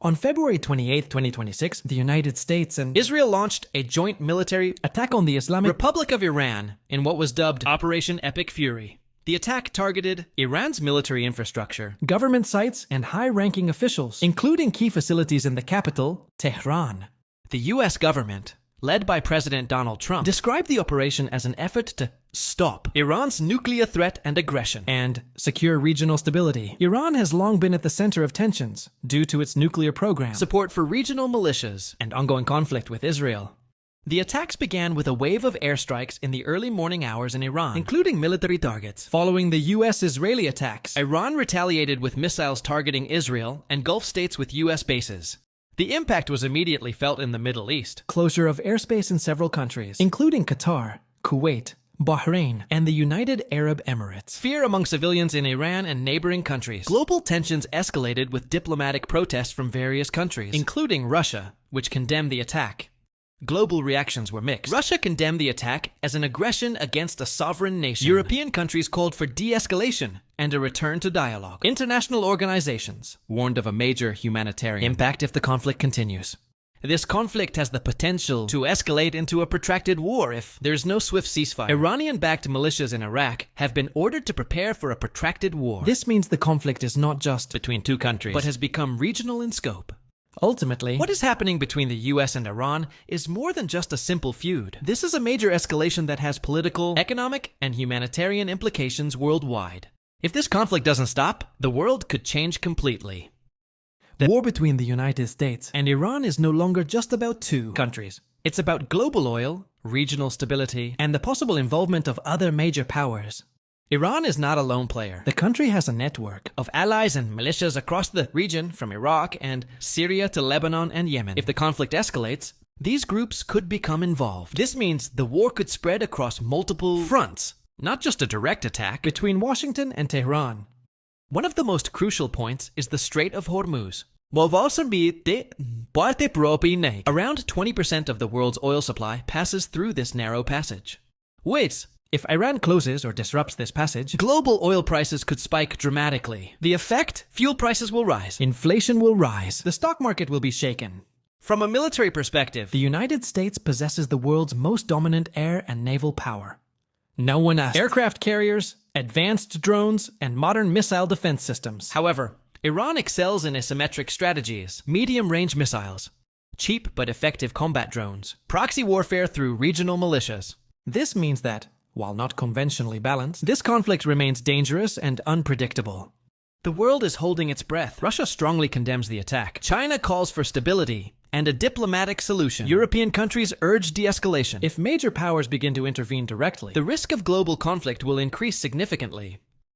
On February 28, 2026, the United States and Israel launched a joint military attack on the Islamic Republic of Iran in what was dubbed Operation Epic Fury. The attack targeted Iran's military infrastructure, government sites, and high-ranking officials, including key facilities in the capital, Tehran. The U.S. government, led by President Donald Trump, described the operation as an effort to stop Iran's nuclear threat and aggression and secure regional stability. Iran has long been at the center of tensions due to its nuclear program, support for regional militias, and ongoing conflict with Israel. The attacks began with a wave of airstrikes in the early morning hours in Iran, including military targets. Following the U.S.-Israeli attacks, Iran retaliated with missiles targeting Israel and Gulf states with U.S. bases. The impact was immediately felt in the Middle East. Closure of airspace in several countries, including Qatar, Kuwait, Bahrain, and the United Arab Emirates. Fear among civilians in Iran and neighboring countries. Global tensions escalated with diplomatic protests from various countries, including Russia, which condemned the attack. Global reactions were mixed. Russia condemned the attack as an aggression against a sovereign nation. European countries called for de-escalation and a return to dialogue. International organizations warned of a major humanitarian impact if the conflict continues. This conflict has the potential to escalate into a protracted war if there's no swift ceasefire. Iranian-backed militias in Iraq have been ordered to prepare for a protracted war. This means the conflict is not just between two countries, but has become regional in scope. Ultimately, what is happening between the US and Iran is more than just a simple feud. This is a major escalation that has political, economic, and humanitarian implications worldwide. If this conflict doesn't stop, the world could change completely. The war between the United States and Iran is no longer just about two countries. It's about global oil, regional stability, and the possible involvement of other major powers. Iran is not a lone player. The country has a network of allies and militias across the region, from Iraq and Syria to Lebanon and Yemen. If the conflict escalates, these groups could become involved. This means the war could spread across multiple fronts, not just a direct attack between Washington and Tehran. One of the most crucial points is the Strait of Hormuz. Around 20% of the world's oil supply passes through this narrow passage. Wait. If Iran closes or disrupts this passage, global oil prices could spike dramatically. The effect? Fuel prices will rise. Inflation will rise. The stock market will be shaken. From a military perspective, the United States possesses the world's most dominant air and naval power. No one has aircraft carriers, advanced drones, and modern missile defense systems. However, Iran excels in asymmetric strategies, medium-range missiles, cheap but effective combat drones, proxy warfare through regional militias. This means that, while not conventionally balanced, this conflict remains dangerous and unpredictable. The world is holding its breath. Russia strongly condemns the attack. China calls for stability and a diplomatic solution. European countries urge de-escalation. If major powers begin to intervene directly, the risk of global conflict will increase significantly.